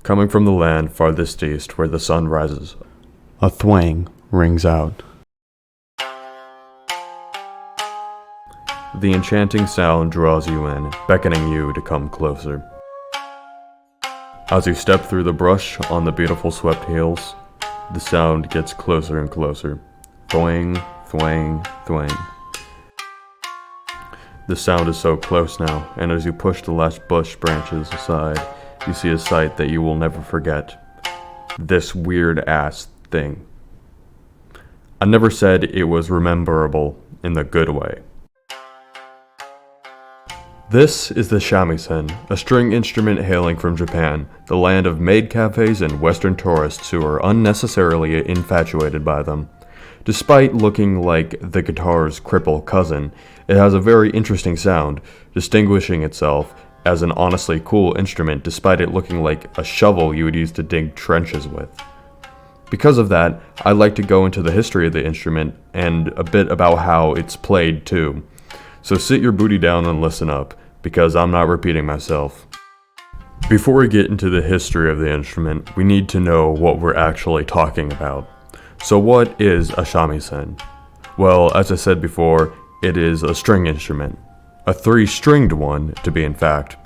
Coming from the land farthest east where the sun rises, a thwang rings out. The enchanting sound draws you in, beckoning you to come closer. As you step through the brush on the beautiful swept hills, the sound gets closer and closer. Thwang, thwang, thwang. The sound is so close now, and as you push the last bush branches aside, you see a sight that you will never forget. This weird-ass thing. I never said it was rememberable in the good way. This is the shamisen, a string instrument hailing from Japan, the land of maid cafes and Western tourists who are unnecessarily infatuated by them. Despite looking like the guitar's cripple cousin, it has a very interesting sound, distinguishing itself as an honestly cool instrument despite it looking like a shovel you would use to dig trenches with. Because of that, I like to go into the history of the instrument and a bit about how it's played too. So sit your booty down and listen up, because I'm not repeating myself. Before we get into the history of the instrument, we need to know what we're actually talking about. So what is a shamisen? Well, as I said before, it is a string instrument. A 3-stringed one, to be in fact.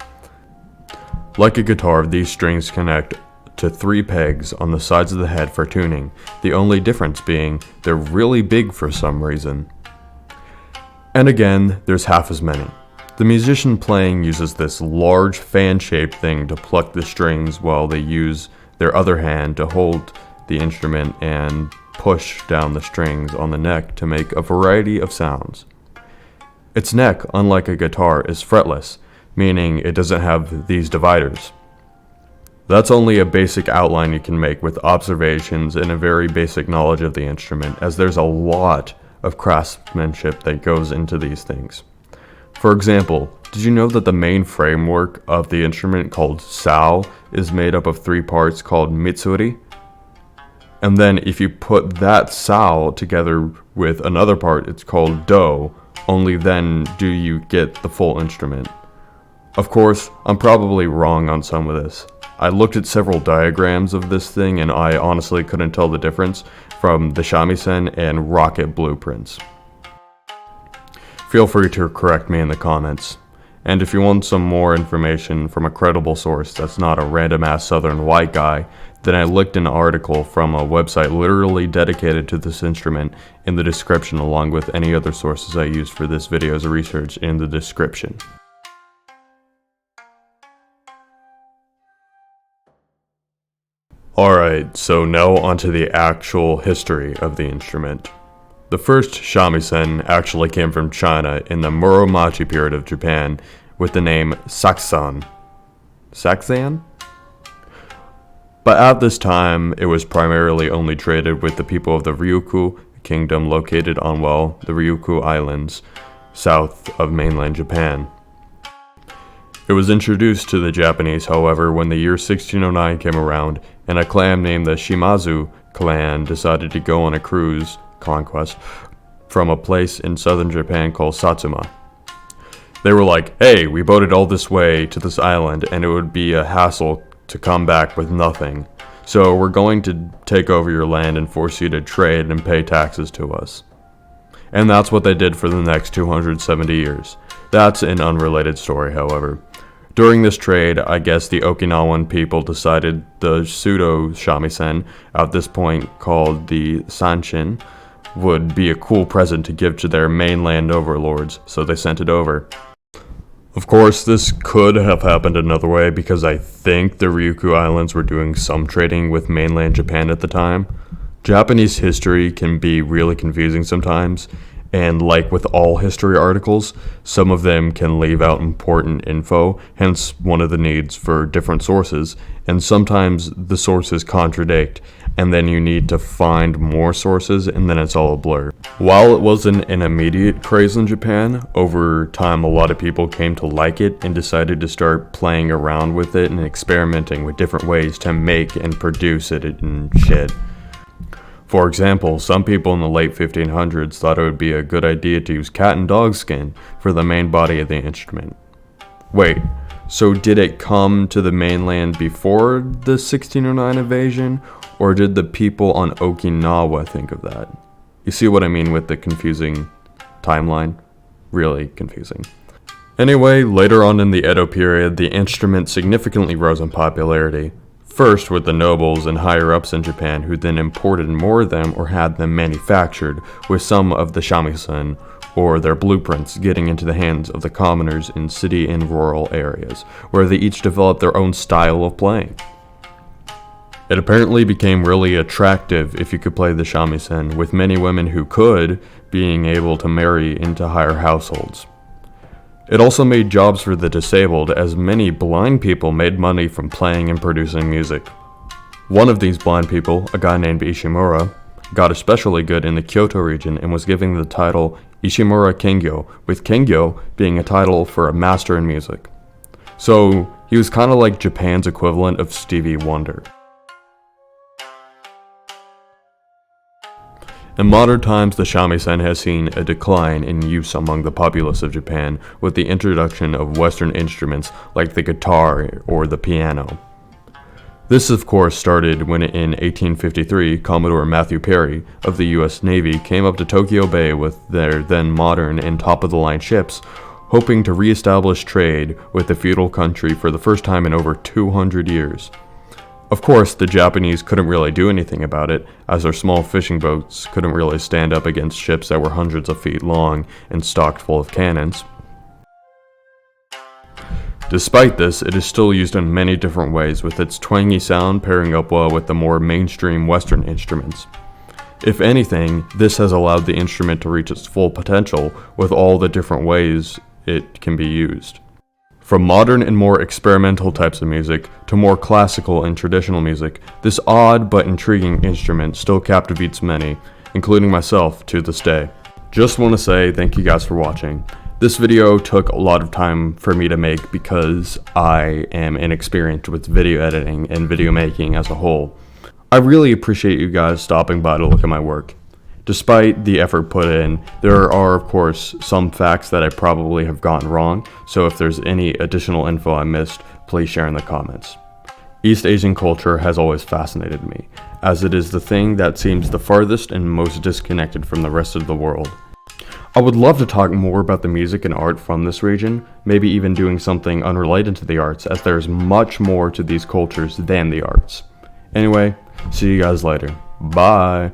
Like a guitar, these strings connect to 3 pegs on the sides of the head for tuning, the only difference being they're really big for some reason. And again, there's half as many. The musician playing uses this large fan-shaped thing to pluck the strings while they use their other hand to hold the instrument and push down the strings on the neck to make a variety of sounds. Its neck, unlike a guitar, is fretless, meaning it doesn't have these dividers. That's only a basic outline you can make with observations and a very basic knowledge of the instrument, as there's a lot of craftsmanship that goes into these things. For example, did you know that the main framework of the instrument called sao is made up of 3 parts called mitsuri? And then if you put that sao together with another part, it's called do, only then do you get the full instrument. Of course, I'm probably wrong on some of this. I looked at several diagrams of this thing and I honestly couldn't tell the difference from the shamisen and rocket blueprints. Feel free to correct me in the comments. And if you want some more information from a credible source that's not a random ass southern white guy, then I linked an article from a website literally dedicated to this instrument in the description, along with any other sources I used for this video's research in the description. Alright, so now onto the actual history of the instrument. The first shamisen actually came from China in the Muromachi period of Japan with the name saksan. Saksan? But at this time, it was primarily only traded with the people of the Ryukyu kingdom located on, well, the Ryukyu Islands, south of mainland Japan. It was introduced to the Japanese, however, when the year 1609 came around, and a clan named the Shimazu clan decided to go on a cruise conquest from a place in southern Japan called Satsuma. They were like, hey, we boated all this way to this island and it would be a hassle to come back with nothing. So we're going to take over your land and force you to trade and pay taxes to us. And that's what they did for the next 270 years. That's an unrelated story, however. During this trade, I guess the Okinawan people decided the pseudo-shamisen, at this point called the sanshin, would be a cool present to give to their mainland overlords, so they sent it over. Of course, this could have happened another way because I think the Ryukyu Islands were doing some trading with mainland Japan at the time. Japanese history can be really confusing sometimes, and like with all history articles, some of them can leave out important info, hence one of the needs for different sources, and sometimes the sources contradict, and then you need to find more sources, and then it's all a blur. While it wasn't an immediate craze in Japan, over time a lot of people came to like it and decided to start playing around with it and experimenting with different ways to make and produce it and shit. For example, some people in the late 1500s thought it would be a good idea to use cat and dog skin for the main body of the instrument. Wait, So did it come to the mainland before the 1609 invasion, or did the people on Okinawa think of that? You see what I mean with the confusing timeline? Really confusing. Anyway, later on in the Edo period, the instrument significantly rose in popularity. First with the nobles and higher-ups in Japan, who then imported more of them or had them manufactured, with some of the shamisen, or their blueprints, getting into the hands of the commoners in city and rural areas, where they each developed their own style of playing. It apparently became really attractive if you could play the shamisen, with many women who could being able to marry into higher households. It also made jobs for the disabled, as many blind people made money from playing and producing music. One of these blind people, a guy named Ishimura, got especially good in the Kyoto region and was given the title Ishimura Kengyo, with Kengyo being a title for a master in music. So he was kind of like Japan's equivalent of Stevie Wonder. In modern times, the shamisen has seen a decline in use among the populace of Japan with the introduction of Western instruments like the guitar or the piano. This of course started when in 1853 Commodore Matthew Perry of the US Navy came up to Tokyo Bay with their then modern and top-of-the-line ships, hoping to re-establish trade with the feudal country for the first time in over 200 years. Of course, the Japanese couldn't really do anything about it, as their small fishing boats couldn't really stand up against ships that were hundreds of feet long and stocked full of cannons. Despite this, it is still used in many different ways, with its twangy sound pairing up well with the more mainstream Western instruments. If anything, this has allowed the instrument to reach its full potential with all the different ways it can be used. From modern and more experimental types of music to more classical and traditional music, this odd but intriguing instrument still captivates many, including myself to this day. Just want to say thank you guys for watching. This video took a lot of time for me to make because I am inexperienced with video editing and video making as a whole. I really appreciate you guys stopping by to look at my work. Despite the effort put in, there are of course some facts that I probably have gotten wrong, so if there's any additional info I missed, please share in the comments. East Asian culture has always fascinated me, as it is the thing that seems the farthest and most disconnected from the rest of the world. I would love to talk more about the music and art from this region, maybe even doing something unrelated to the arts, as there's much more to these cultures than the arts. Anyway, see you guys later. Bye!